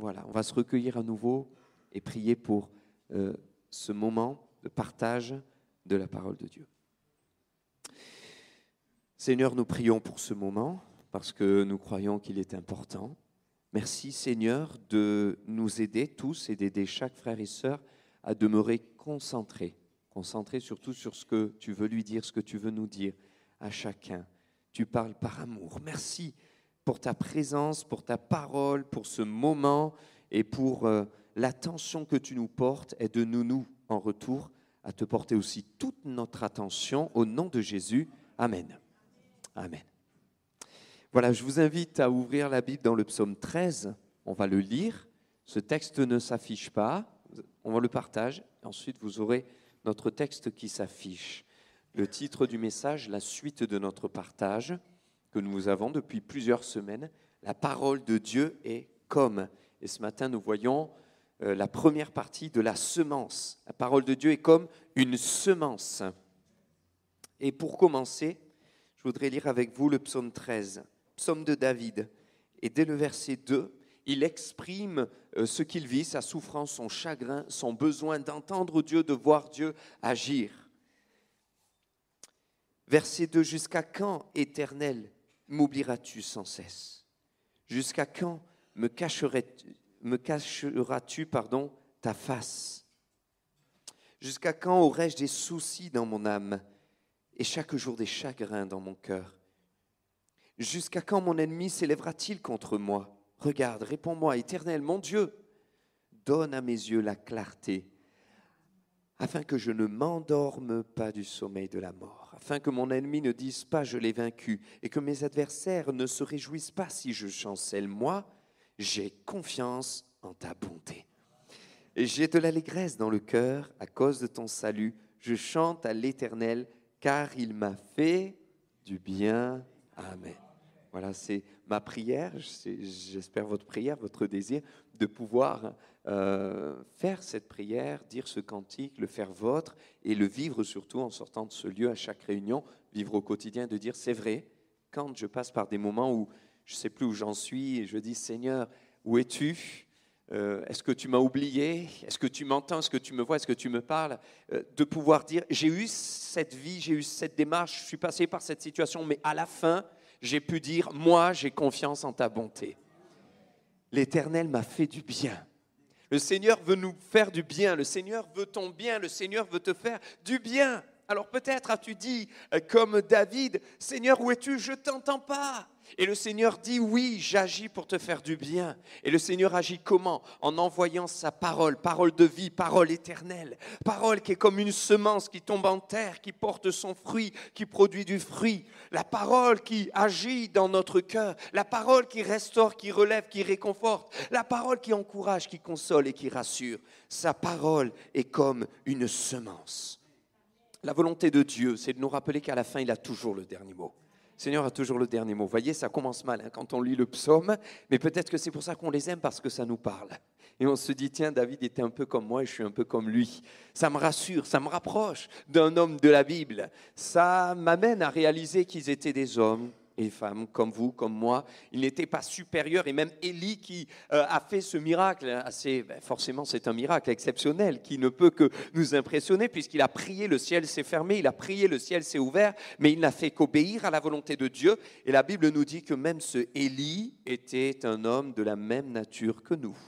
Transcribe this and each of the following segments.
voilà, on va se recueillir à nouveau et prier pour ce moment de partage de la parole de Dieu. Seigneur, nous prions pour ce moment parce que nous croyons qu'il est important. Merci Seigneur de nous aider tous et d'aider chaque frère et sœur à demeurer concentrés surtout sur ce que tu veux lui dire, ce que tu veux nous dire à chacun. Tu parles par amour. Merci pour ta présence, pour ta parole, pour ce moment et pour l'attention que tu nous portes. Aide-nous en retour à te porter aussi toute notre attention au nom de Jésus. Amen. Amen. Voilà, je vous invite à ouvrir la Bible dans le psaume 13. On va le lire. Ce texte ne s'affiche pas. On va le partager. Ensuite, vous aurez notre texte qui s'affiche. Le titre du message, la suite de notre partage que nous avons depuis plusieurs semaines. La parole de Dieu est comme. Et ce matin, nous voyons la première partie de la semence. La parole de Dieu est comme une semence. Et pour commencer, je voudrais lire avec vous le psaume 13, psaume de David. Et dès le verset 2, il exprime ce qu'il vit, sa souffrance, son chagrin, son besoin d'entendre Dieu, de voir Dieu agir. Verset 2, « Jusqu'à quand, Éternel, m'oublieras-tu sans cesse? Jusqu'à quand me cacheras-tu, ta face? Jusqu'à quand aurai-je des soucis dans mon âme et chaque jour des chagrins dans mon cœur? Jusqu'à quand mon ennemi s'élèvera-t-il contre moi? Regarde, réponds-moi, Éternel, mon Dieu, donne à mes yeux la clarté, afin que je ne m'endorme pas du sommeil de la mort, afin que mon ennemi ne dise pas « je l'ai vaincu » et que mes adversaires ne se réjouissent pas si je chancelle. Moi, j'ai confiance en ta bonté. Et j'ai de l'allégresse dans le cœur à cause de ton salut. Je chante à l'Éternel, car il m'a fait du bien. Amen. Voilà, c'est ma prière, j'espère votre prière, votre désir, de pouvoir faire cette prière, dire ce cantique, le faire vôtre et le vivre surtout en sortant de ce lieu à chaque réunion, vivre au quotidien, de dire c'est vrai, quand je passe par des moments où je ne sais plus où j'en suis et je dis Seigneur, où es-tu ? Est-ce que tu m'as oublié? Est-ce que tu m'entends? Est-ce que tu me vois? Est-ce que tu me parles? De pouvoir dire j'ai eu cette vie, j'ai eu cette démarche, je suis passé par cette situation, mais à la fin, j'ai pu dire, moi, j'ai confiance en ta bonté. L'Éternel m'a fait du bien. Le Seigneur veut nous faire du bien. Le Seigneur veut ton bien. Le Seigneur veut te faire du bien. Alors peut-être as-tu dit, comme David, Seigneur, où es-tu? Je ne t'entends pas. Et le Seigneur dit, oui, j'agis pour te faire du bien. Et le Seigneur agit comment? En envoyant sa parole, parole de vie, parole éternelle. Parole qui est comme une semence qui tombe en terre, qui porte son fruit, qui produit du fruit. La parole qui agit dans notre cœur. La parole qui restaure, qui relève, qui réconforte. La parole qui encourage, qui console et qui rassure. Sa parole est comme une semence. La volonté de Dieu, c'est de nous rappeler qu'à la fin, il a toujours le dernier mot. Le Seigneur a toujours le dernier mot. Vous voyez, ça commence mal quand on lit le psaume, mais peut-être que c'est pour ça qu'on les aime, parce que ça nous parle. Et on se dit, tiens, David était un peu comme moi et je suis un peu comme lui. Ça me rassure, ça me rapproche d'un homme de la Bible. Ça m'amène à réaliser qu'ils étaient des hommes et femmes comme vous, comme moi. Ils n'étaient pas supérieurs. Et même Élie qui a fait ce miracle, forcément c'est un miracle exceptionnel qui ne peut que nous impressionner puisqu'il a prié, le ciel s'est fermé, il a prié, le ciel s'est ouvert, mais il n'a fait qu'obéir à la volonté de Dieu. Et la Bible nous dit que même ce Élie était un homme de la même nature que nous.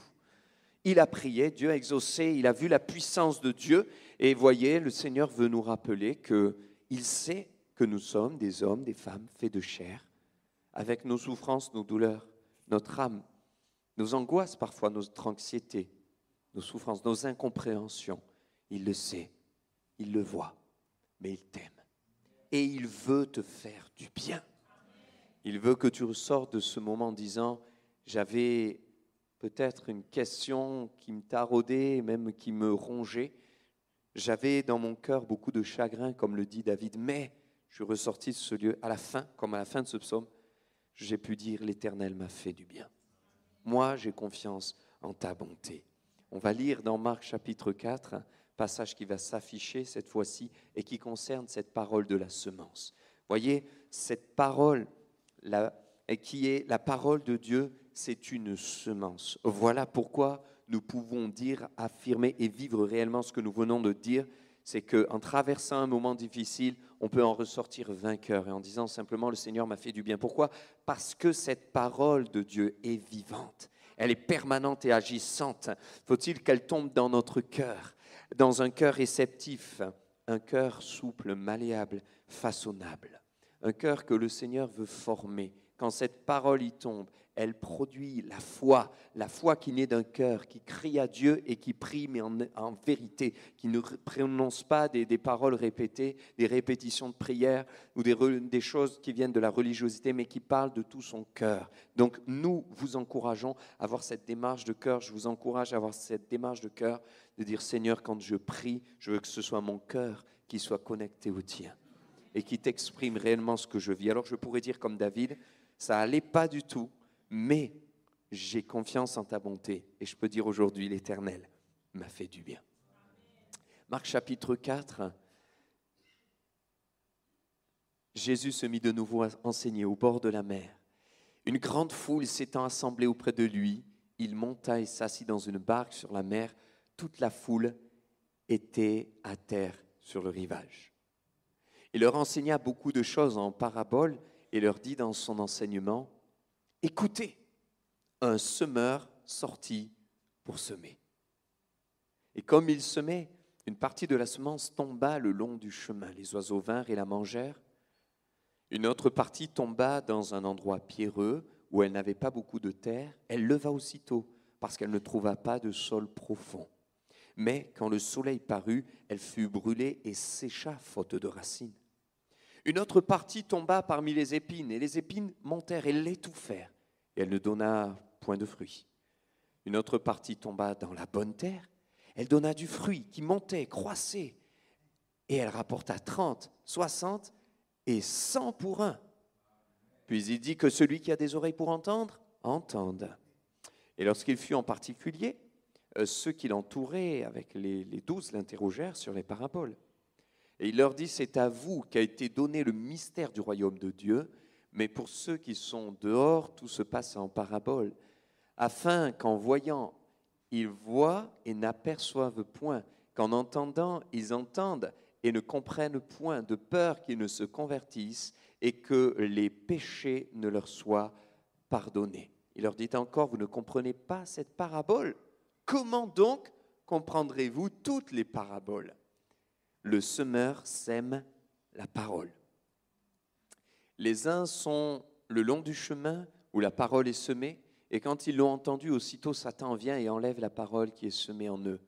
Il a prié, Dieu a exaucé, il a vu la puissance de Dieu. Et voyez, le Seigneur veut nous rappeler qu'il sait que nous sommes des hommes, des femmes faits de chair, avec nos souffrances, nos douleurs, notre âme, nos angoisses parfois, notre anxiété, nos souffrances, nos incompréhensions. Il le sait, il le voit, mais il t'aime. Et il veut te faire du bien. Il veut que tu ressortes de ce moment en disant « J'avais peut-être une question qui me taraudait, même qui me rongeait. J'avais dans mon cœur beaucoup de chagrin, comme le dit David, mais je suis ressorti de ce lieu à la fin, comme à la fin de ce psaume, j'ai pu dire l'Éternel m'a fait du bien. Moi, j'ai confiance en ta bonté. » On va lire dans Marc chapitre 4, un passage qui va s'afficher cette fois-ci et qui concerne cette parole de la semence. Voyez, cette parole qui est la parole de Dieu, c'est une semence. Voilà pourquoi nous pouvons dire, affirmer et vivre réellement ce que nous venons de dire, c'est qu'en traversant un moment difficile, on peut en ressortir vainqueur et en disant simplement « le Seigneur m'a fait du bien ». Pourquoi ? Parce que cette parole de Dieu est vivante, elle est permanente et agissante. Faut-il qu'elle tombe dans notre cœur, dans un cœur réceptif, un cœur souple, malléable, façonnable, un cœur que le Seigneur veut former. Quand cette parole y tombe, elle produit la foi qui naît d'un cœur, qui crie à Dieu et qui prie, mais en vérité, qui ne prononce pas des paroles répétées, des répétitions de prière ou des choses qui viennent de la religiosité, mais qui parlent de tout son cœur. Donc nous vous encourageons à avoir cette démarche de cœur, je vous encourage à avoir cette démarche de cœur, de dire Seigneur, quand je prie, je veux que ce soit mon cœur qui soit connecté au tien et qui t'exprime réellement ce que je vis. Alors je pourrais dire comme David, ça n'allait pas du tout, mais j'ai confiance en ta bonté. Et je peux dire aujourd'hui, l'Éternel m'a fait du bien. Marc chapitre 4, Jésus se mit de nouveau à enseigner au bord de la mer. Une grande foule s'étant assemblée auprès de lui, il monta et s'assit dans une barque sur la mer. Toute la foule était à terre sur le rivage. Il leur enseigna beaucoup de choses en paraboles et leur dit dans son enseignement, « Écoutez, un semeur sortit pour semer. Et comme il semait, une partie de la semence tomba le long du chemin. Les oiseaux vinrent et la mangèrent. Une autre partie tomba dans un endroit pierreux où elle n'avait pas beaucoup de terre. Elle leva aussitôt parce qu'elle ne trouva pas de sol profond. Mais quand le soleil parut, elle fut brûlée et sécha faute de racines. Une autre partie tomba parmi les épines, et les épines montèrent et l'étouffèrent, et elle ne donna point de fruits. Une autre partie tomba dans la bonne terre, elle donna du fruit qui montait, croissait, et elle rapporta 30, 60 et 100 pour un. Puis il dit que celui qui a des oreilles pour entendre, entende. Et lorsqu'il fut en particulier, ceux qui l'entouraient avec les 12 l'interrogèrent sur les paraboles. Et il leur dit, c'est à vous qu'a été donné le mystère du royaume de Dieu, mais pour ceux qui sont dehors, tout se passe en parabole, afin qu'en voyant, ils voient et n'aperçoivent point, qu'en entendant, ils entendent et ne comprennent point, de peur qu'ils ne se convertissent et que les péchés ne leur soient pardonnés. Il leur dit encore, vous ne comprenez pas cette parabole. Comment donc comprendrez-vous toutes les paraboles ? Le semeur sème la parole. Les uns sont le long du chemin où la parole est semée, et quand ils l'ont entendue, aussitôt Satan vient et enlève la parole qui est semée en eux.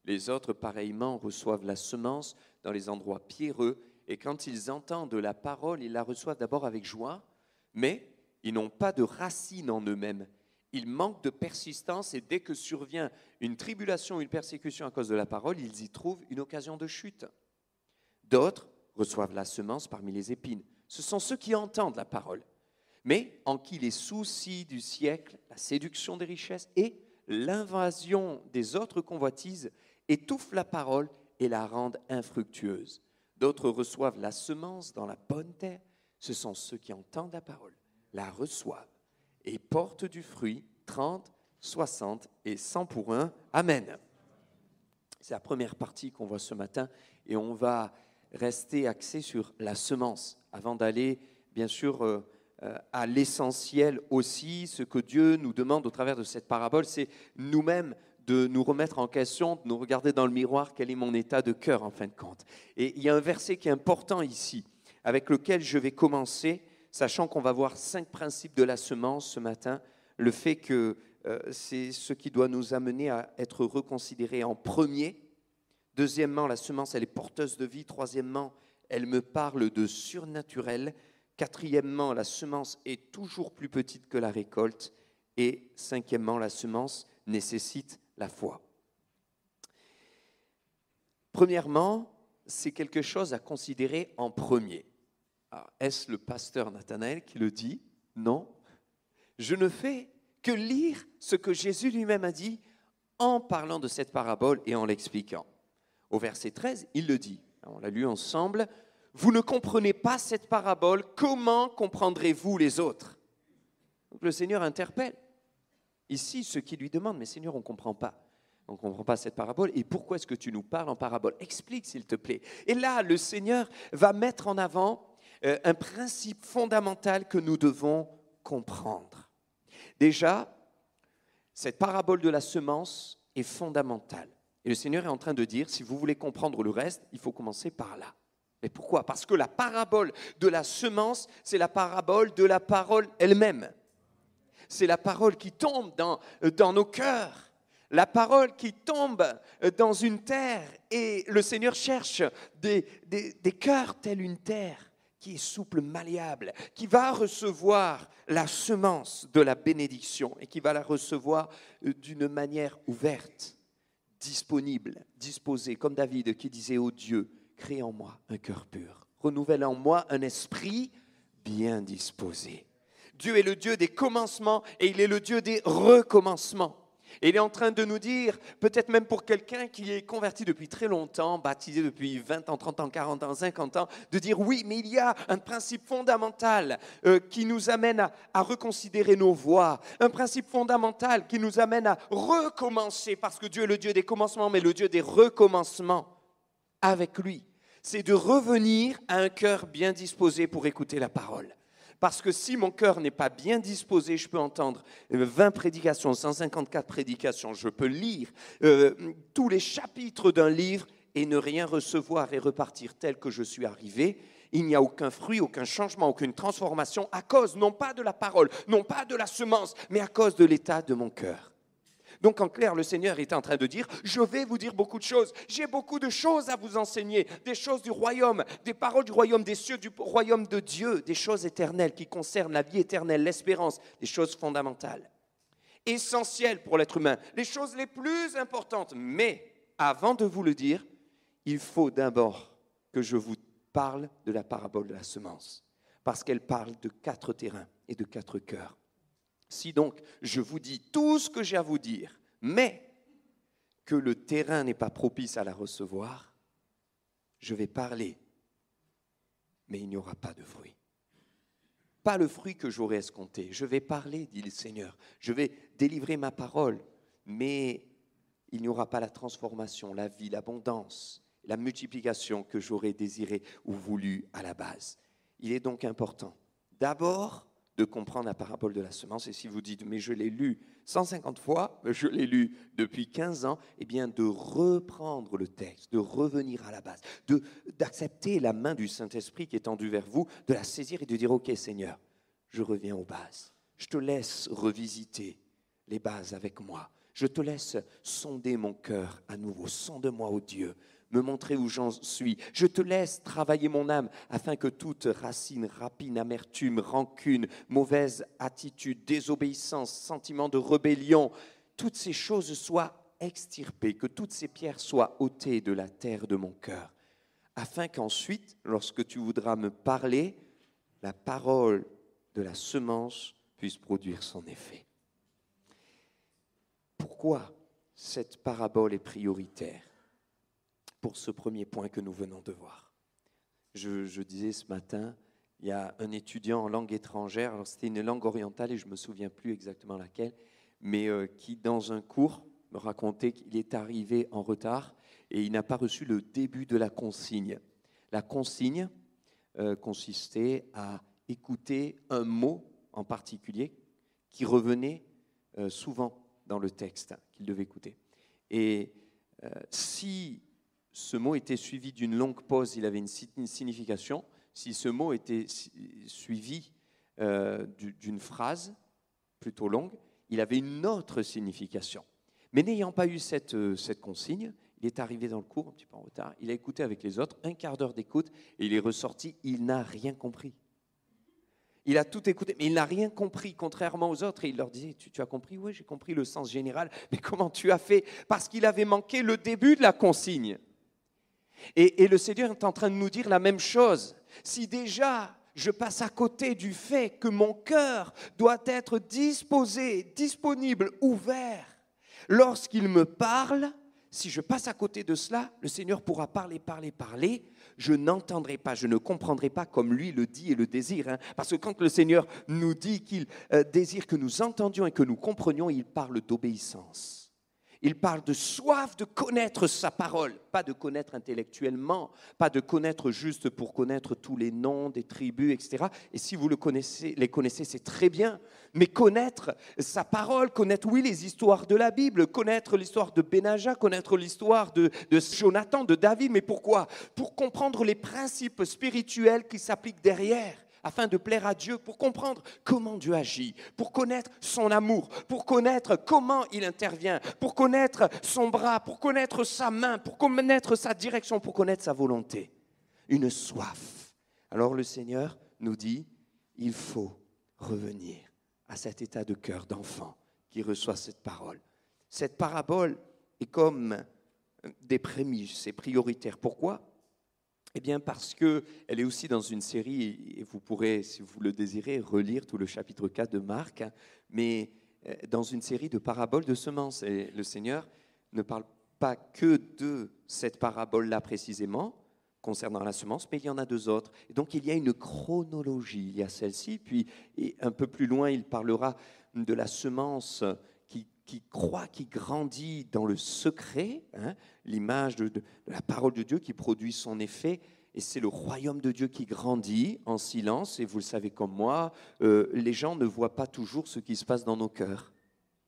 Les autres, pareillement, reçoivent la semence dans les endroits pierreux, et quand ils entendent la parole, ils la reçoivent d'abord avec joie, mais ils n'ont pas de racines en eux-mêmes. Ils manquent de persistance, et dès que survient une tribulation ou une persécution à cause de la parole, ils y trouvent une occasion de chute. D'autres reçoivent la semence parmi les épines. Ce sont ceux qui entendent la parole, mais en qui les soucis du siècle, la séduction des richesses et l'invasion des autres convoitises étouffent la parole et la rendent infructueuse. D'autres reçoivent la semence dans la bonne terre. Ce sont ceux qui entendent la parole, la reçoivent et portent du fruit 30, 60 et 100 pour un. Amen. C'est la première partie qu'on voit ce matin et on va rester axé sur la semence avant d'aller, bien sûr, à l'essentiel aussi. Ce que Dieu nous demande au travers de cette parabole, c'est nous-mêmes de nous remettre en question, de nous regarder dans le miroir, quel est mon état de cœur en fin de compte. Et il y a un verset qui est important ici, avec lequel je vais commencer, sachant qu'on va voir 5 principes de la semence ce matin, le fait que c'est ce qui doit nous amener à être reconsidérés en premier. Deuxièmement, la semence, elle est porteuse de vie. Troisièmement, elle me parle de surnaturel. Quatrièmement, la semence est toujours plus petite que la récolte. Et cinquièmement, la semence nécessite la foi. Premièrement, c'est quelque chose à considérer en premier. Alors, est-ce le pasteur Nathanaël qui le dit ? Non. Je ne fais que lire ce que Jésus lui-même a dit en parlant de cette parabole et en l'expliquant. Au verset 13, il le dit. On l'a lu ensemble. « Vous ne comprenez pas cette parabole, comment comprendrez-vous les autres ?» Donc le Seigneur interpelle. Ici, ceux qui lui demandent, mais Seigneur, on ne comprend pas. On ne comprend pas cette parabole. Et pourquoi est-ce que tu nous parles en parabole? Explique, s'il te plaît. Et là, le Seigneur va mettre en avant un principe fondamental que nous devons comprendre. Déjà, cette parabole de la semence est fondamentale. Et le Seigneur est en train de dire, si vous voulez comprendre le reste, il faut commencer par là. Mais pourquoi? Parce que la parabole de la semence, c'est la parabole de la parole elle-même. C'est la parole qui tombe dans nos cœurs. La parole qui tombe dans une terre. Et le Seigneur cherche des cœurs tels une terre qui est souple, malléable, qui va recevoir la semence de la bénédiction et qui va la recevoir d'une manière ouverte, disponible, disposée, comme David qui disait ô Dieu, crée en moi un cœur pur, renouvelle en moi un esprit bien disposé. Dieu est le Dieu des commencements et il est le Dieu des recommencements. Et il est en train de nous dire, peut-être même pour quelqu'un qui est converti depuis très longtemps, baptisé depuis 20 ans, 30 ans, 40 ans, 50 ans, de dire oui, mais il y a un principe fondamental qui nous amène à reconsidérer nos voies, un principe fondamental qui nous amène à recommencer, parce que Dieu est le Dieu des commencements, mais le Dieu des recommencements avec lui. C'est de revenir à un cœur bien disposé pour écouter la parole. Parce que si mon cœur n'est pas bien disposé, je peux entendre 20 prédications, 154 prédications, je peux lire tous les chapitres d'un livre et ne rien recevoir et repartir tel que je suis arrivé. Il n'y a aucun fruit, aucun changement, aucune transformation à cause non pas de la parole, non pas de la semence, mais à cause de l'état de mon cœur. Donc en clair, le Seigneur est en train de dire, je vais vous dire beaucoup de choses, j'ai beaucoup de choses à vous enseigner, des choses du royaume, des paroles du royaume des cieux, du royaume de Dieu, des choses éternelles qui concernent la vie éternelle, l'espérance, des choses fondamentales, essentielles pour l'être humain, les choses les plus importantes. Mais avant de vous le dire, il faut d'abord que je vous parle de la parabole de la semence, parce qu'elle parle de 4 terrains et de 4 cœurs. Si donc je vous dis tout ce que j'ai à vous dire, mais que le terrain n'est pas propice à la recevoir, je vais parler, mais il n'y aura pas de fruit. Pas le fruit que j'aurais escompté. Je vais parler, dit le Seigneur. Je vais délivrer ma parole, mais il n'y aura pas la transformation, la vie, l'abondance, la multiplication que j'aurais désiré ou voulu à la base. Il est donc important, d'abord, de comprendre la parabole de la semence. Et si vous dites, mais je l'ai lu 150 fois, je l'ai lu depuis 15 ans, eh bien de reprendre le texte, de revenir à la base, d'accepter la main du Saint-Esprit qui est tendue vers vous, de la saisir et de dire, ok Seigneur, je reviens aux bases. Je te laisse revisiter les bases avec moi. Je te laisse sonder mon cœur à nouveau. Sonde-moi, ô Dieu, me montrer où j'en suis. Je te laisse travailler mon âme afin que toute racine, rapine, amertume, rancune, mauvaise attitude, désobéissance, sentiment de rébellion, toutes ces choses soient extirpées, que toutes ces pierres soient ôtées de la terre de mon cœur, afin qu'ensuite, lorsque tu voudras me parler, la parole de la semence puisse produire son effet. Pourquoi cette parabole est prioritaire? Pour ce premier point que nous venons de voir. Je disais ce matin, il y a un étudiant en langue étrangère, alors c'était une langue orientale et je ne me souviens plus exactement laquelle, mais qui dans un cours me racontait qu'il est arrivé en retard et il n'a pas reçu le début de la consigne. La consigne consistait à écouter un mot en particulier qui revenait souvent dans le texte qu'il devait écouter. Et si ce mot était suivi d'une longue pause, il avait une signification. Si ce mot était suivi d'une phrase plutôt longue, il avait une autre signification. Mais n'ayant pas eu cette consigne, il est arrivé dans le cours, un petit peu en retard, il a écouté avec les autres, un quart d'heure d'écoute, et il est ressorti, il n'a rien compris. Il a tout écouté, mais il n'a rien compris, contrairement aux autres. Et il leur disait, tu as compris? Oui, j'ai compris le sens général. Mais comment tu as fait? Parce qu'il avait manqué le début de la consigne. Et le Seigneur est en train de nous dire la même chose. Si déjà je passe à côté du fait que mon cœur doit être disposé, disponible, ouvert, lorsqu'il me parle, si je passe à côté de cela, le Seigneur pourra parler, je n'entendrai pas, je ne comprendrai pas comme lui le dit et le désire. Hein. Parce que quand le Seigneur nous dit qu'il désire que nous entendions et que nous comprenions, il parle d'obéissance. Il parle de soif de connaître sa parole, pas de connaître intellectuellement, pas de connaître juste pour connaître tous les noms des tribus, etc. Et si vous les connaissez, c'est très bien. Mais connaître sa parole, connaître, oui, les histoires de la Bible, connaître l'histoire de Benaja, connaître l'histoire de Jonathan, de David. Mais pourquoi ? Pour comprendre les principes spirituels qui s'appliquent derrière, afin de plaire à Dieu, pour comprendre comment Dieu agit, pour connaître son amour, pour connaître comment il intervient, pour connaître son bras, pour connaître sa main, pour connaître sa direction, pour connaître sa volonté. Une soif. Alors le Seigneur nous dit, il faut revenir à cet état de cœur d'enfant qui reçoit cette parole. Cette parabole est comme des prémices, c'est prioritaire. Pourquoi ? Eh bien parce qu'elle est aussi dans une série, et vous pourrez, si vous le désirez, relire tout le chapitre 4 de Marc, mais dans une série de paraboles de semences. Et le Seigneur ne parle pas que de cette parabole-là précisément, concernant la semence, mais il y en a deux autres. Et donc il y a une chronologie, il y a celle-ci, puis et un peu plus loin, il parlera de la semence qui croît, qui grandit dans le secret, hein, l'image de la parole de Dieu qui produit son effet, et c'est le royaume de Dieu qui grandit en silence, et vous le savez comme moi, les gens ne voient pas toujours ce qui se passe dans nos cœurs,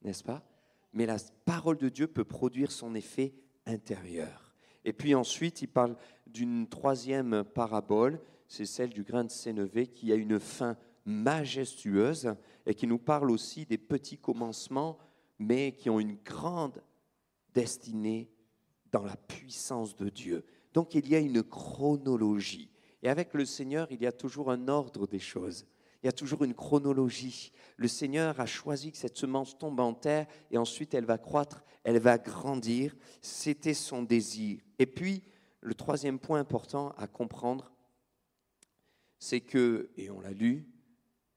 n'est-ce pas ? Mais la parole de Dieu peut produire son effet intérieur. Et puis ensuite, il parle d'une troisième parabole, c'est celle du grain de sénévé qui a une fin majestueuse et qui nous parle aussi des petits commencements mais qui ont une grande destinée dans la puissance de Dieu. Donc il y a une chronologie. Et avec le Seigneur, il y a toujours un ordre des choses. Il y a toujours une chronologie. Le Seigneur a choisi que cette semence tombe en terre et ensuite elle va croître, elle va grandir. C'était son désir. Et puis, le troisième point important à comprendre, c'est que, et on l'a lu,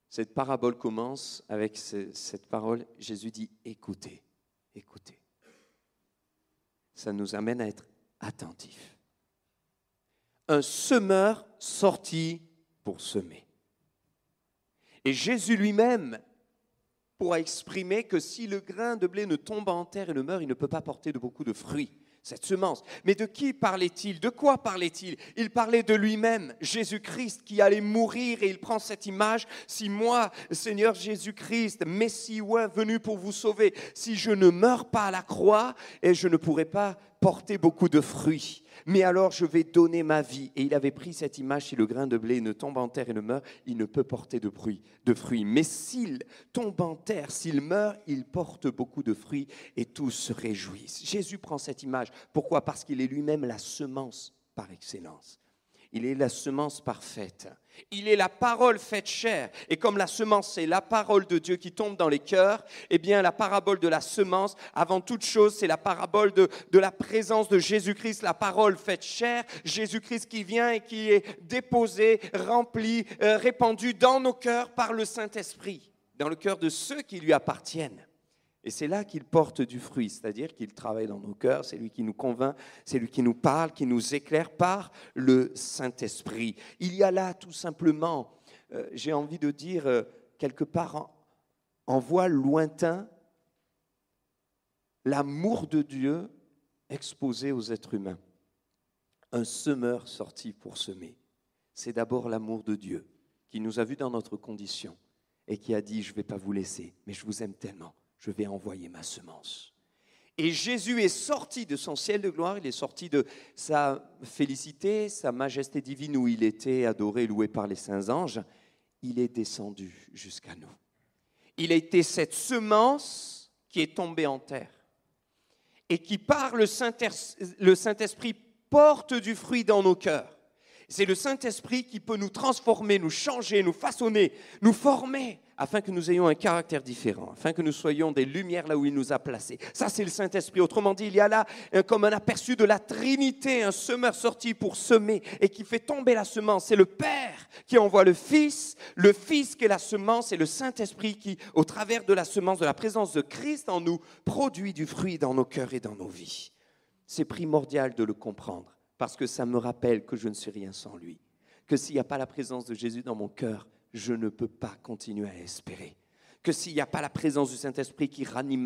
cette parabole commence avec cette parole, Jésus dit « écoutez, écoutez ». Ça nous amène à être attentifs. Un semeur sorti pour semer. Et Jésus lui-même pourra exprimer que si le grain de blé ne tombe en terre et ne meurt, il ne peut pas porter beaucoup de fruits. Cette semence. Mais de qui parlait-il ? De quoi parlait-il ? Il parlait de lui-même, Jésus-Christ, qui allait mourir, et il prend cette image. Si moi, Seigneur Jésus-Christ, Messie oint venu pour vous sauver, si je ne meurs pas à la croix, et je ne pourrai pas porter beaucoup de fruits. Mais alors je vais donner ma vie. Et il avait pris cette image, si le grain de blé ne tombe en terre et ne meurt, il ne peut porter de fruits. Mais s'il tombe en terre, s'il meurt, il porte beaucoup de fruits et tous se réjouissent. Jésus prend cette image. Pourquoi ? Parce qu'il est lui-même la semence par excellence. Il est la semence parfaite. Il est la parole faite chair. Et comme la semence, c'est la parole de Dieu qui tombe dans les cœurs, eh bien, la parabole de la semence, avant toute chose, c'est la parabole de la présence de Jésus-Christ, la parole faite chair. Jésus-Christ qui vient et qui est déposé, rempli, répandu dans nos cœurs par le Saint-Esprit, dans le cœur de ceux qui lui appartiennent. Et c'est là qu'il porte du fruit, c'est-à-dire qu'il travaille dans nos cœurs, c'est lui qui nous convainc, c'est lui qui nous parle, qui nous éclaire par le Saint-Esprit. Il y a là tout simplement, j'ai envie de dire, quelque part en voile lointain, l'amour de Dieu exposé aux êtres humains. Un semeur sorti pour semer. C'est d'abord l'amour de Dieu qui nous a vus dans notre condition et qui a dit « je ne vais pas vous laisser, mais je vous aime tellement ». Je vais envoyer ma semence. Et Jésus est sorti de son ciel de gloire, il est sorti de sa félicité, sa majesté divine où il était adoré, loué par les saints anges. Il est descendu jusqu'à nous. Il a été cette semence qui est tombée en terre et qui, par le Saint-Esprit, porte du fruit dans nos cœurs. C'est le Saint-Esprit qui peut nous transformer, nous changer, nous façonner, nous former, afin que nous ayons un caractère différent, afin que nous soyons des lumières là où il nous a placés. Ça, c'est le Saint-Esprit. Autrement dit, il y a là comme un aperçu de la Trinité, un semeur sorti pour semer et qui fait tomber la semence. C'est le Père qui envoie le Fils qui est la semence, et le Saint-Esprit qui, au travers de la semence, de la présence de Christ en nous, produit du fruit dans nos cœurs et dans nos vies. C'est primordial de le comprendre parce que ça me rappelle que je ne suis rien sans lui. Que s'il n'y a pas la présence de Jésus dans mon cœur, je ne peux pas continuer à espérer. Que s'il n'y a pas la présence du Saint-Esprit qui ranime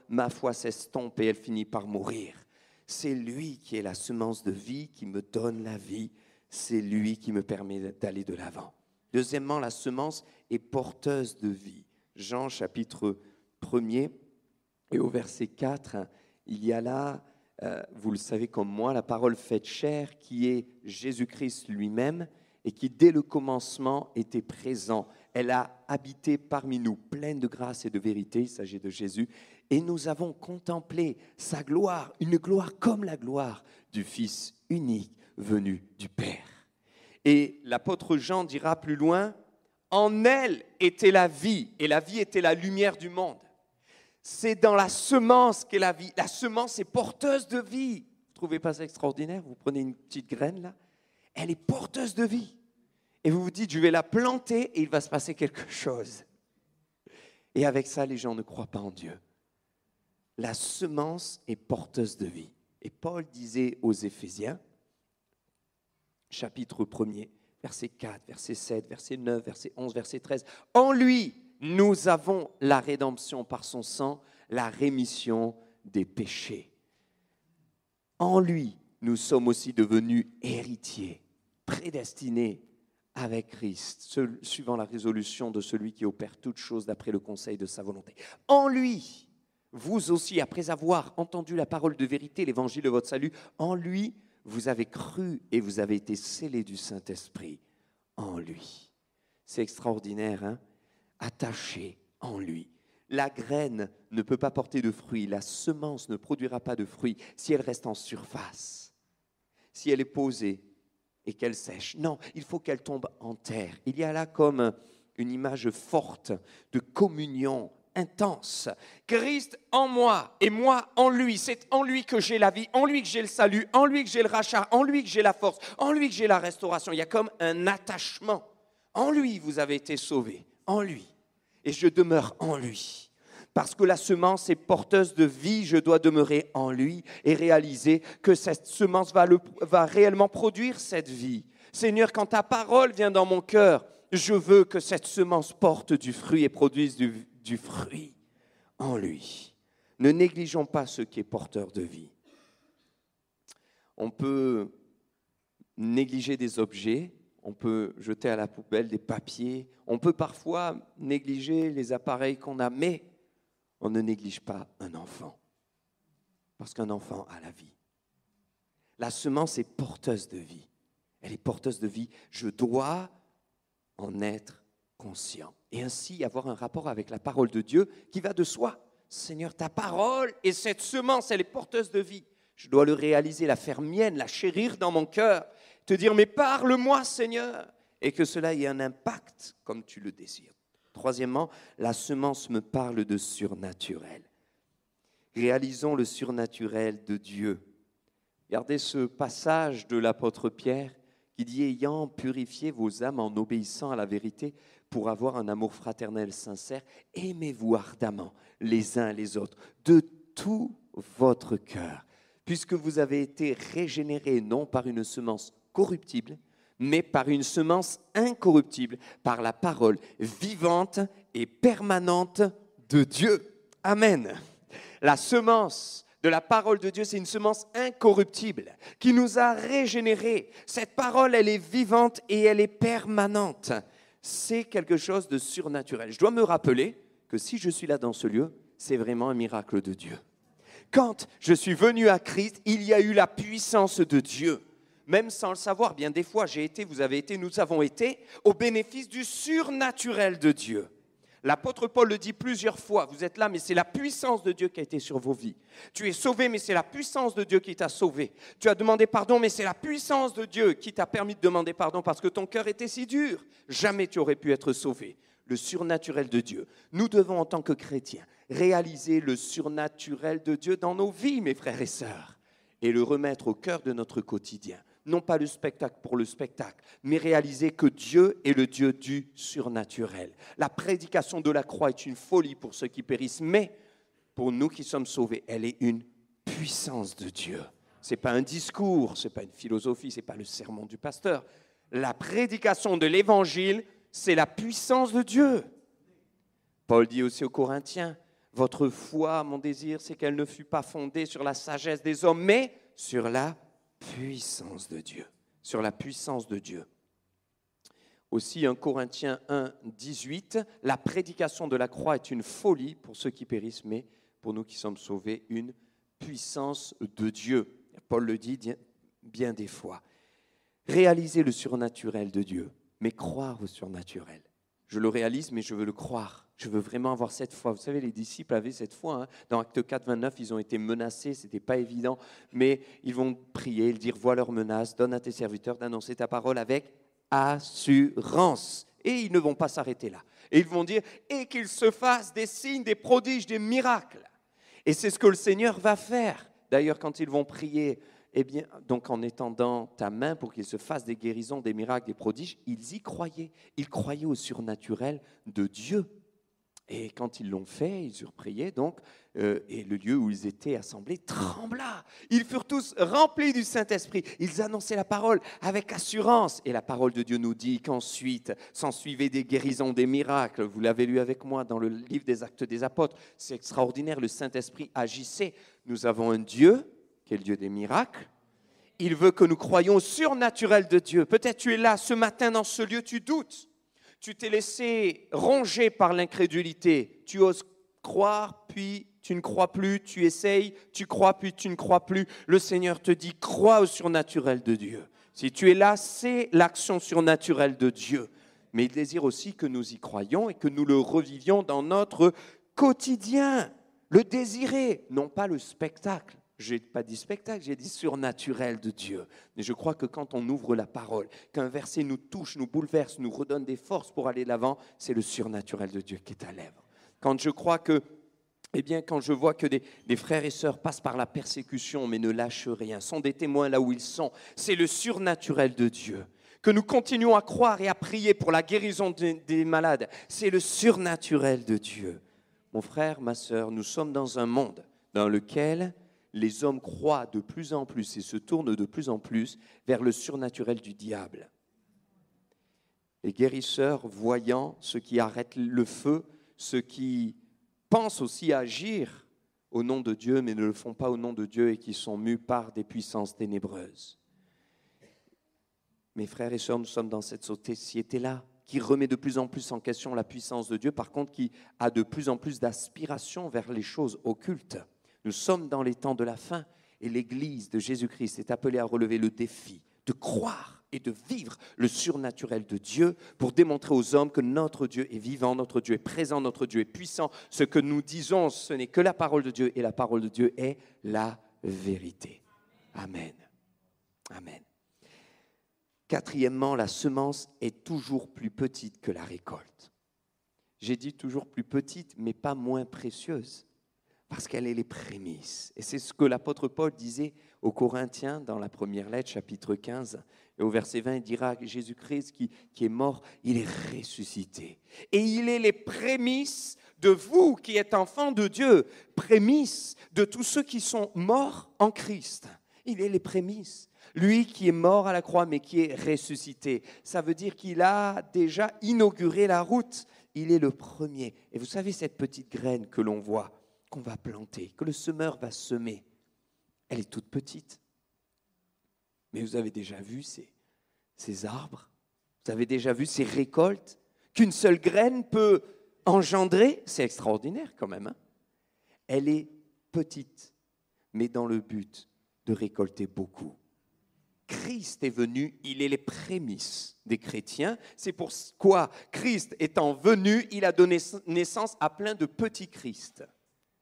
ma foi s'estompe et elle finit par mourir. C'est lui qui est la semence de vie, qui me donne la vie. C'est lui qui me permet d'aller de l'avant. Deuxièmement, la semence est porteuse de vie. Jean chapitre 1er et au verset 4, il y a là, vous le savez comme moi, la parole faite chair qui est Jésus-Christ lui-même et qui dès le commencement était présent. Elle a habité parmi nous, pleine de grâce et de vérité, il s'agit de Jésus, et nous avons contemplé sa gloire, une gloire comme la gloire du Fils unique venu du Père. Et l'apôtre Jean dira plus loin, en elle était la vie, et la vie était la lumière du monde. C'est dans la semence qu'est la vie. La semence est porteuse de vie. Vous ne trouvez pas ça extraordinaire? Vous prenez une petite graine là, elle est porteuse de vie. Et vous vous dites, je vais la planter et il va se passer quelque chose. Et avec ça, les gens ne croient pas en Dieu. La semence est porteuse de vie. Et Paul disait aux Éphésiens, chapitre 1er, verset 4, verset 7, verset 9, verset 11, verset 13. En lui, nous avons la rédemption par son sang, la rémission des péchés. En lui, nous sommes aussi devenus héritiers, prédestinés avec Christ, suivant la résolution de celui qui opère toutes choses d'après le conseil de sa volonté. En lui, vous aussi, après avoir entendu la parole de vérité, l'évangile de votre salut, en lui, vous avez cru et vous avez été scellés du Saint-Esprit. En lui. C'est extraordinaire, hein? Attaché en lui. La graine ne peut pas porter de fruits, la semence ne produira pas de fruits si elle reste en surface, si elle est posée et qu'elle sèche. Non, il faut qu'elle tombe en terre. Il y a là comme une image forte de communion intense. Christ en moi et moi en lui. C'est en lui que j'ai la vie, en lui que j'ai le salut, en lui que j'ai le rachat, en lui que j'ai la force, en lui que j'ai la restauration. Il y a comme un attachement. En lui, vous avez été sauvés. En lui. Et je demeure en lui. Parce que la semence est porteuse de vie, je dois demeurer en lui et réaliser que cette semence va réellement produire cette vie. Seigneur, quand ta parole vient dans mon cœur, je veux que cette semence porte du fruit et produise du fruit en lui. Ne négligeons pas ce qui est porteur de vie. On peut négliger des objets, on peut jeter à la poubelle des papiers, on peut parfois négliger les appareils qu'on a, mais on ne néglige pas un enfant, parce qu'un enfant a la vie. La semence est porteuse de vie. Elle est porteuse de vie. Je dois en être conscient et ainsi avoir un rapport avec la parole de Dieu qui va de soi. Seigneur, ta parole et cette semence, elle est porteuse de vie. Je dois le réaliser, la faire mienne, la chérir dans mon cœur, te dire, mais parle-moi, Seigneur, et que cela ait un impact comme tu le désires. Troisièmement, la semence me parle de surnaturel. Réalisons le surnaturel de Dieu. Regardez ce passage de l'apôtre Pierre qui dit « Ayant purifié vos âmes en obéissant à la vérité pour avoir un amour fraternel sincère, aimez-vous ardemment les uns les autres de tout votre cœur, puisque vous avez été régénérés non par une semence corruptible, mais par une semence incorruptible, par la parole vivante et permanente de Dieu. » Amen. La semence de la parole de Dieu, c'est une semence incorruptible qui nous a régénérés. Cette parole, elle est vivante et elle est permanente. C'est quelque chose de surnaturel. Je dois me rappeler que si je suis là dans ce lieu, c'est vraiment un miracle de Dieu. Quand je suis venu à Christ, il y a eu la puissance de Dieu. Même sans le savoir, bien des fois, j'ai été, vous avez été, nous avons été au bénéfice du surnaturel de Dieu. L'apôtre Paul le dit plusieurs fois, vous êtes là, mais c'est la puissance de Dieu qui a été sur vos vies. Tu es sauvé, mais c'est la puissance de Dieu qui t'a sauvé. Tu as demandé pardon, mais c'est la puissance de Dieu qui t'a permis de demander pardon parce que ton cœur était si dur. Jamais tu aurais pu être sauvé. Le surnaturel de Dieu. Nous devons, en tant que chrétiens, réaliser le surnaturel de Dieu dans nos vies, mes frères et sœurs, et le remettre au cœur de notre quotidien. Non pas le spectacle pour le spectacle, mais réaliser que Dieu est le Dieu du surnaturel. La prédication de la croix est une folie pour ceux qui périssent, mais pour nous qui sommes sauvés, elle est une puissance de Dieu. Ce n'est pas un discours, ce n'est pas une philosophie, ce n'est pas le sermon du pasteur. La prédication de l'Évangile, c'est la puissance de Dieu. Paul dit aussi aux Corinthiens, « Votre foi, mon désir, c'est qu'elle ne fût pas fondée sur la sagesse des hommes, mais sur la puissance de Dieu. » Sur la puissance de Dieu. Aussi, 1 Corinthiens 1, 18, « La prédication de la croix est une folie pour ceux qui périssent, mais pour nous qui sommes sauvés, une puissance de Dieu. » Paul le dit bien des fois. Réaliser le surnaturel de Dieu, mais croire au surnaturel. Je le réalise, mais je veux le croire. Je veux vraiment avoir cette foi. Vous savez, les disciples avaient cette foi. Dans Actes 4, 29, ils ont été menacés, ce n'était pas évident, mais ils vont prier, ils dire, vois leurs menaces, donne à tes serviteurs d'annoncer ta parole avec assurance. Et ils ne vont pas s'arrêter là. Et ils vont dire, et qu'il se fasse des signes, des prodiges, des miracles. Et c'est ce que le Seigneur va faire. D'ailleurs, quand ils vont prier, eh bien, donc en étendant ta main pour qu'il se fasse des guérisons, des miracles, des prodiges, ils y croyaient. Ils croyaient au surnaturel de Dieu. Et quand ils l'ont fait, ils eurent prié, donc, et le lieu où ils étaient assemblés trembla. Ils furent tous remplis du Saint-Esprit. Ils annonçaient la parole avec assurance. Et la parole de Dieu nous dit qu'ensuite s'ensuivaient des guérisons, des miracles. Vous l'avez lu avec moi dans le livre des Actes des Apôtres. C'est extraordinaire, le Saint-Esprit agissait. Nous avons un Dieu qui est le Dieu des miracles. Il veut que nous croyions au surnaturel de Dieu. Peut-être tu es là ce matin dans ce lieu, tu doutes. Tu t'es laissé ronger par l'incrédulité. Tu oses croire, puis tu ne crois plus. Tu essayes, tu crois, puis tu ne crois plus. Le Seigneur te dit, crois au surnaturel de Dieu. Si tu es là, c'est l'action surnaturelle de Dieu. Mais il désire aussi que nous y croyions et que nous le revivions dans notre quotidien. Le désirer, non pas le spectacle. Je n'ai pas dit spectacle, j'ai dit surnaturel de Dieu. Mais je crois que quand on ouvre la parole, qu'un verset nous touche, nous bouleverse, nous redonne des forces pour aller de l'avant, c'est le surnaturel de Dieu qui est à l'œuvre. Quand je crois que, quand je vois que des frères et sœurs passent par la persécution mais ne lâchent rien, sont des témoins là où ils sont, c'est le surnaturel de Dieu. Que nous continuons à croire et à prier pour la guérison des malades, c'est le surnaturel de Dieu. Mon frère, ma sœur, nous sommes dans un monde dans lequel les hommes croient de plus en plus et se tournent de plus en plus vers le surnaturel du diable. Les guérisseurs, voyant ceux qui arrêtent le feu, ceux qui pensent aussi agir au nom de Dieu, mais ne le font pas au nom de Dieu et qui sont mus par des puissances ténébreuses. Mes frères et sœurs, nous sommes dans cette société-là qui remet de plus en plus en question la puissance de Dieu, par contre qui a de plus en plus d'aspiration vers les choses occultes. Nous sommes dans les temps de la fin et l'Église de Jésus-Christ est appelée à relever le défi de croire et de vivre le surnaturel de Dieu pour démontrer aux hommes que notre Dieu est vivant, notre Dieu est présent, notre Dieu est puissant. Ce que nous disons, ce n'est que la parole de Dieu et la parole de Dieu est la vérité. Amen. Amen. Quatrièmement, la semence est toujours plus petite que la récolte. J'ai dit toujours plus petite, mais pas moins précieuse. Parce qu'elle est les prémices. Et c'est ce que l'apôtre Paul disait aux Corinthiens dans la première lettre, chapitre 15. Et au verset 20, il dira que Jésus-Christ qui est mort, il est ressuscité. Et il est les prémices de vous qui êtes enfants de Dieu, prémices de tous ceux qui sont morts en Christ. Il est les prémices. Lui qui est mort à la croix, mais qui est ressuscité. Ça veut dire qu'il a déjà inauguré la route. Il est le premier. Et vous savez, cette petite graine que l'on voit, qu'on va planter, que le semeur va semer, elle est toute petite. Mais vous avez déjà vu ces arbres, vous avez déjà vu ces récoltes qu'une seule graine peut engendrer. C'est extraordinaire quand même. Elle est petite, mais dans le but de récolter beaucoup. Christ est venu, il est les prémices des chrétiens. C'est pourquoi Christ étant venu, il a donné naissance à plein de petits Christ.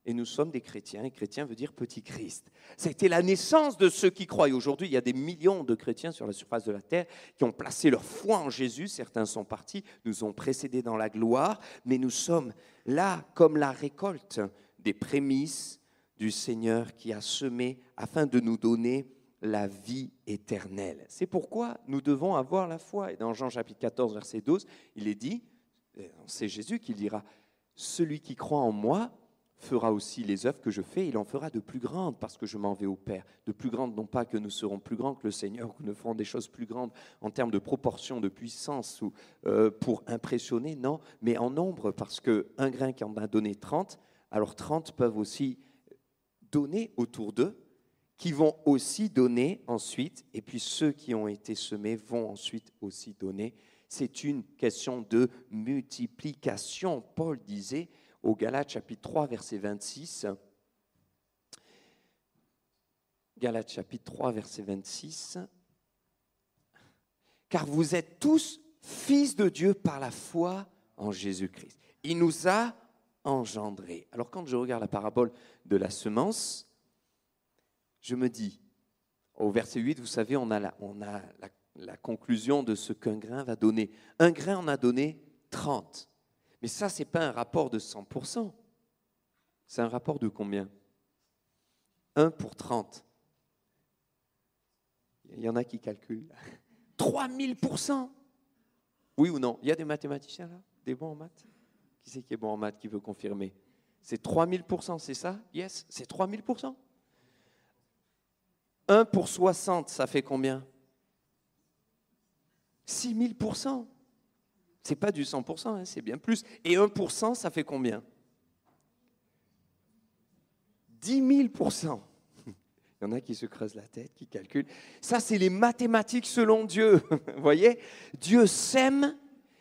Et nous sommes des chrétiens, et chrétien veut dire petit Christ. Ça a été la naissance de ceux qui croient. Aujourd'hui, il y a des millions de chrétiens sur la surface de la terre qui ont placé leur foi en Jésus. Certains sont partis, nous ont précédés dans la gloire, mais nous sommes là comme la récolte des prémices du Seigneur qui a semé afin de nous donner la vie éternelle. C'est pourquoi nous devons avoir la foi. Et dans Jean chapitre 14, verset 12, il est dit, c'est Jésus qui le dira, « Celui qui croit en moi fera aussi les œuvres que je fais, il en fera de plus grandes parce que je m'en vais au Père. De plus grandes, non pas que nous serons plus grands que le Seigneur, ou que nous ferons des choses plus grandes en termes de proportion, de puissance ou pour impressionner, non, mais en nombre parce qu'un grain qui en a donné 30, alors 30 peuvent aussi donner autour d'eux, qui vont aussi donner ensuite, et puis ceux qui ont été semés vont ensuite aussi donner. C'est une question de multiplication. Paul disait au Galates chapitre 3, verset 26, Galates chapitre 3, verset 26, « Car vous êtes tous fils de Dieu par la foi en Jésus-Christ. Il nous a engendrés. » Alors quand je regarde la parabole de la semence, je me dis, au verset 8, vous savez, on a la conclusion de ce qu'un grain va donner. Un grain en a donné 30. Mais ça, ce n'est pas un rapport de 100%. C'est un rapport de combien? 1 pour 30. Il y en a qui calculent. 3000%. Oui ou non? Il y a des mathématiciens là? Des bons en maths? Qui c'est qui est bon en maths, qui veut confirmer? C'est 3000%, c'est ça? Yes, c'est 3000%. 1 pour 60, ça fait combien? 6000%. Ce n'est pas du 100%, hein, c'est bien plus. Et 1%, ça fait combien? 10 000%. Il y en a qui se creusent la tête, qui calculent. Ça, c'est les mathématiques selon Dieu. Vous voyez? Dieu sème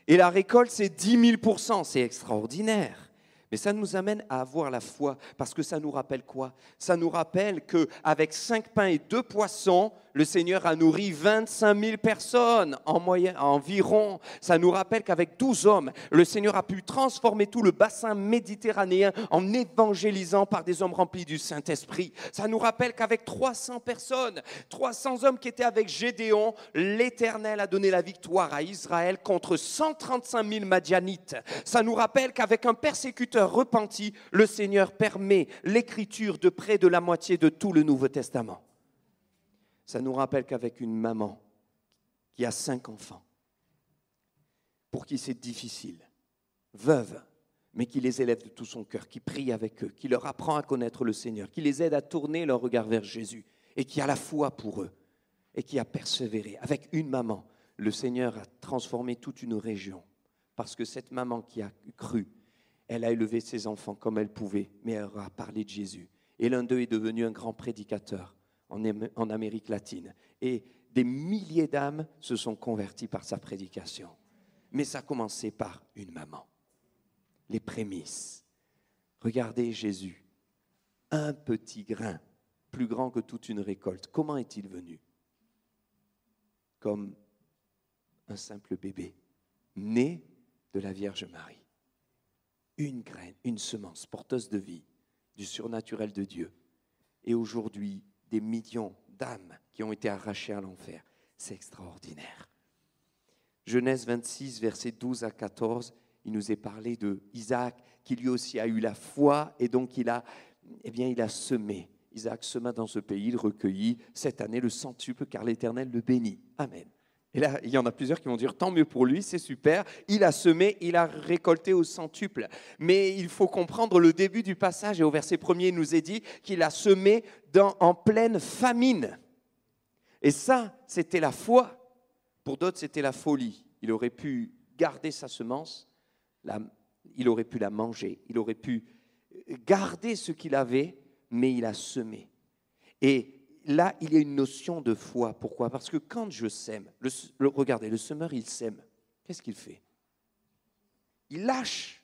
et la récolte, c'est 10 000%. C'est extraordinaire. Mais ça nous amène à avoir la foi, parce que ça nous rappelle quoi? Ça nous rappelle qu'avec 5 pains et 2 poissons, le Seigneur a nourri 25 000 personnes en moyenne, environ. Ça nous rappelle qu'avec 12 hommes, le Seigneur a pu transformer tout le bassin méditerranéen en évangélisant par des hommes remplis du Saint-Esprit. Ça nous rappelle qu'avec 300 personnes, 300 hommes qui étaient avec Gédéon, l'Éternel a donné la victoire à Israël contre 135 000 Madianites. Ça nous rappelle qu'avec un persécuteur repenti, le Seigneur permet l'écriture de près de la moitié de tout le Nouveau Testament. Ça nous rappelle qu'avec une maman qui a 5 enfants, pour qui c'est difficile, veuve, mais qui les élève de tout son cœur, qui prie avec eux, qui leur apprend à connaître le Seigneur, qui les aide à tourner leur regard vers Jésus, et qui a la foi pour eux, et qui a persévéré. Avec une maman, le Seigneur a transformé toute une région, parce que cette maman qui a cru, elle a élevé ses enfants comme elle pouvait, mais elle a parlé de Jésus. Et l'un d'eux est devenu un grand prédicateur en Amérique latine. Et des milliers d'âmes se sont converties par sa prédication. Mais ça a commencé par une maman. Les prémices. Regardez Jésus, un petit grain, plus grand que toute une récolte. Comment est-il venu? Comme un simple bébé, né de la Vierge Marie. Une graine, une semence porteuse de vie, du surnaturel de Dieu. Et aujourd'hui, des millions d'âmes qui ont été arrachées à l'enfer. C'est extraordinaire. Genèse 26, versets 12 à 14, il nous est parlé de Isaac, qui lui aussi a eu la foi, et donc il a semé. Isaac sema dans ce pays, il recueillit cette année le centuple, car l'Éternel le bénit. Amen. Et là, il y en a plusieurs qui vont dire, tant mieux pour lui, c'est super, il a semé, il a récolté au centuple. Mais il faut comprendre le début du passage, et au verset 1er, il nous est dit qu'il a semé en pleine famine. Et ça, c'était la foi. Pour d'autres, c'était la folie. Il aurait pu garder sa semence, il aurait pu la manger, il aurait pu garder ce qu'il avait, mais il a semé. Et là, il y a une notion de foi. Pourquoi? Parce que quand je sème, regardez, le semeur, il sème. Qu'est-ce qu'il fait? Il lâche.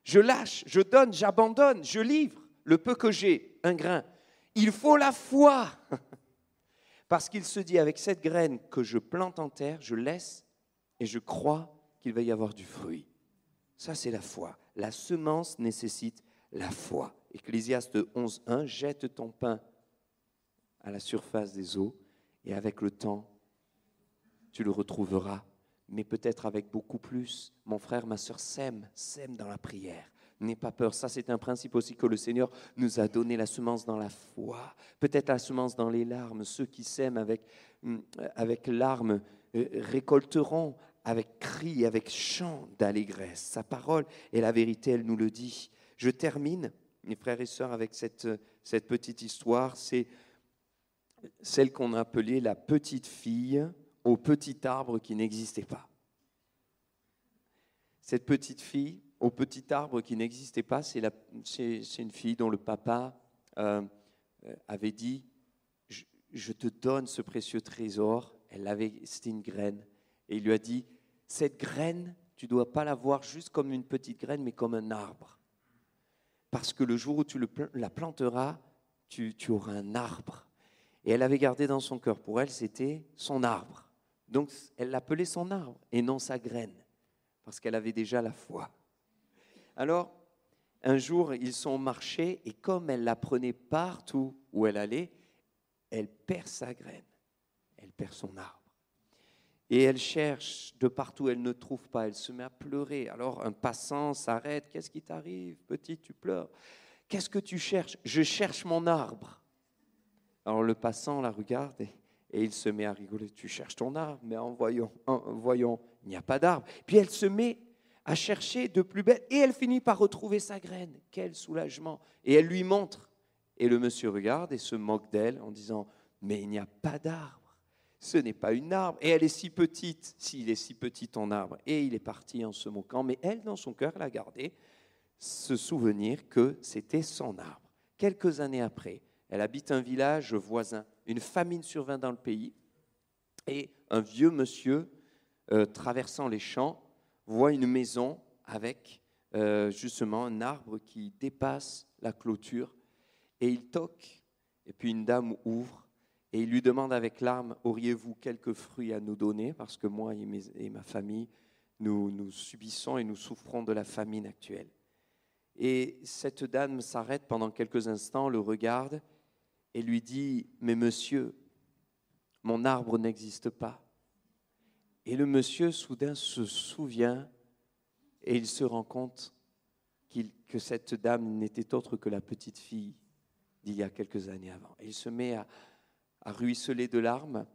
Je lâche, je donne, j'abandonne, je livre le peu que j'ai, un grain. Il faut la foi. Parce qu'il se dit, avec cette graine que je plante en terre, je laisse et je crois qu'il va y avoir du fruit. Ça, c'est la foi. La semence nécessite la foi. Ecclésiaste 11.1, jette ton pain à la surface des eaux, et avec le temps, tu le retrouveras, mais peut-être avec beaucoup plus. Mon frère, ma sœur, sème dans la prière. N'aie pas peur, ça c'est un principe aussi que le Seigneur nous a donné, la semence dans la foi, peut-être la semence dans les larmes. Ceux qui sèment avec larmes récolteront avec cri, avec chant d'allégresse. Sa parole est la vérité, elle nous le dit. Je termine, mes frères et sœurs, avec cette petite histoire. C'est celle qu'on a appelée la petite fille au petit arbre qui n'existait pas. Cette petite fille au petit arbre qui n'existait pas, c'est une fille dont le papa avait dit « Je te donne ce précieux trésor ». C'était une graine. Et il lui a dit « Cette graine, tu ne dois pas la voir juste comme une petite graine, mais comme un arbre. Parce que le jour où tu la planteras, tu auras un arbre. » Et elle avait gardé dans son cœur, pour elle, c'était son arbre. Donc, elle l'appelait son arbre et non sa graine, parce qu'elle avait déjà la foi. Alors, un jour, ils sont marchés et comme elle la prenait partout où elle allait, elle perd sa graine, elle perd son arbre. Et elle cherche de partout, elle ne trouve pas, elle se met à pleurer. Alors, un passant s'arrête, « Qu'est-ce qui t'arrive, petite, tu pleures? Qu'est-ce que tu cherches? » « Je cherche mon arbre. » Alors, le passant la regarde et il se met à rigoler. « Tu cherches ton arbre, mais voyons, il n'y a pas d'arbre. » Puis elle se met à chercher de plus belle et elle finit par retrouver sa graine. Quel soulagement! Et elle lui montre. Et le monsieur regarde et se moque d'elle en disant « Mais il n'y a pas d'arbre. Ce n'est pas une arbre. Et elle est si petite. S'il est si petit ton arbre. » Et il est parti en se moquant. Mais elle, dans son cœur, elle a gardé ce souvenir que c'était son arbre. Quelques années après, elle habite un village voisin. Une famine survint dans le pays. Et un vieux monsieur, traversant les champs, voit une maison avec justement un arbre qui dépasse la clôture. Et il toque. Et puis une dame ouvre. Et il lui demande avec larmes, « Auriez-vous quelques fruits à nous donner ?» Parce que moi et ma famille, nous subissons et nous souffrons de la famine actuelle. Et cette dame s'arrête pendant quelques instants, le regarde et lui dit, « Mais monsieur, mon arbre n'existe pas. » Et le monsieur soudain se souvient et il se rend compte que cette dame n'était autre que la petite fille d'il y a quelques années avant. Et il se met à ruisseler de larmes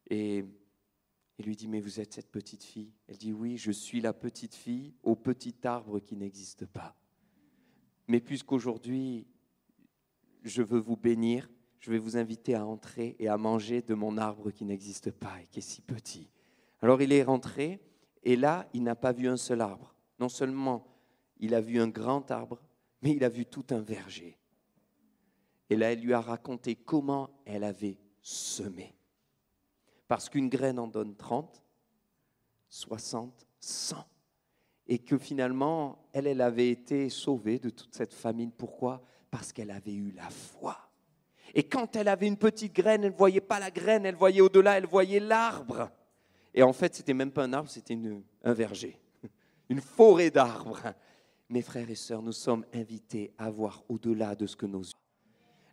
et il lui dit « Mais vous êtes cette petite fille ?» Elle dit « Oui, je suis la petite fille au petit arbre qui n'existe pas. Mais puisqu'aujourd'hui, je veux vous bénir, je vais vous inviter à entrer et à manger de mon arbre qui n'existe pas et qui est si petit. » Alors il est rentré et là, il n'a pas vu un seul arbre. Non seulement il a vu un grand arbre, mais il a vu tout un verger. Et là, elle lui a raconté comment elle avait semé. Parce qu'une graine en donne 30, 60, 100. Et que finalement, elle avait été sauvée de toute cette famine. Pourquoi? Parce qu'elle avait eu la foi. Et quand elle avait une petite graine, elle ne voyait pas la graine, elle voyait au-delà, elle voyait l'arbre. Et en fait, ce n'était même pas un arbre, c'était un verger, une forêt d'arbres. Mes frères et sœurs, nous sommes invités à voir au-delà de ce que nos yeux.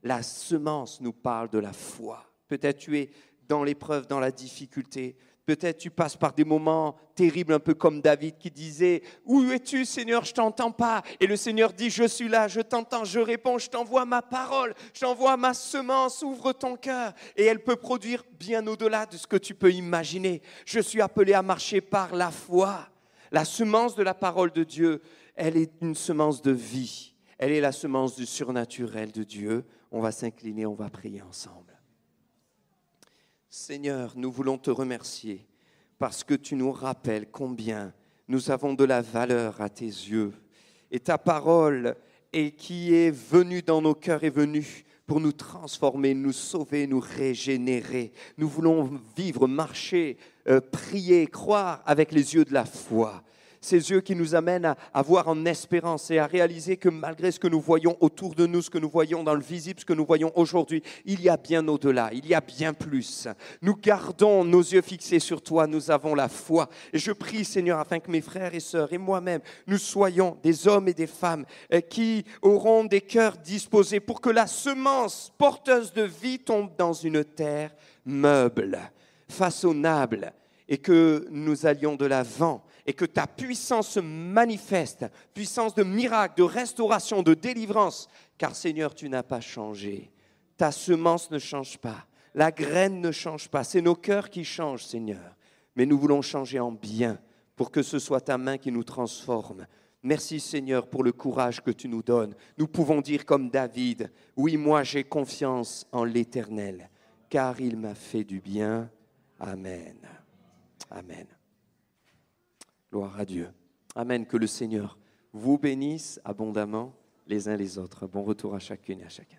La semence nous parle de la foi. Peut-être tu es dans l'épreuve, dans la difficulté. Peut-être tu passes par des moments terribles, un peu comme David qui disait « Où es-tu, Seigneur? Je ne t'entends pas. » Et le Seigneur dit « Je suis là, je t'entends, je réponds, je t'envoie ma parole, je t'envoie ma semence, ouvre ton cœur. » Et elle peut produire bien au-delà de ce que tu peux imaginer. Je suis appelé à marcher par la foi. La semence de la parole de Dieu, elle est une semence de vie. Elle est la semence du surnaturel de Dieu. On va s'incliner, on va prier ensemble. Seigneur, nous voulons te remercier parce que tu nous rappelles combien nous avons de la valeur à tes yeux. Et ta parole qui est venue dans nos cœurs est venue pour nous transformer, nous sauver, nous régénérer. Nous voulons vivre, marcher, prier, croire avec les yeux de la foi. Ces yeux qui nous amènent à voir en espérance et à réaliser que malgré ce que nous voyons autour de nous, ce que nous voyons dans le visible, ce que nous voyons aujourd'hui, il y a bien au-delà, il y a bien plus. Nous gardons nos yeux fixés sur toi, nous avons la foi. Et je prie, Seigneur, afin que mes frères et sœurs et moi-même, nous soyons des hommes et des femmes qui auront des cœurs disposés pour que la semence porteuse de vie tombe dans une terre meuble, façonnable, et que nous allions de l'avant. Et que ta puissance se manifeste, puissance de miracle, de restauration, de délivrance. Car Seigneur, tu n'as pas changé. Ta semence ne change pas. La graine ne change pas. C'est nos cœurs qui changent, Seigneur. Mais nous voulons changer en bien pour que ce soit ta main qui nous transforme. Merci Seigneur pour le courage que tu nous donnes. Nous pouvons dire comme David, oui, moi j'ai confiance en l'Éternel, car il m'a fait du bien. Amen. Amen. Gloire à Dieu. Amen. Que le Seigneur vous bénisse abondamment les uns les autres. Bon retour à chacune et à chacun.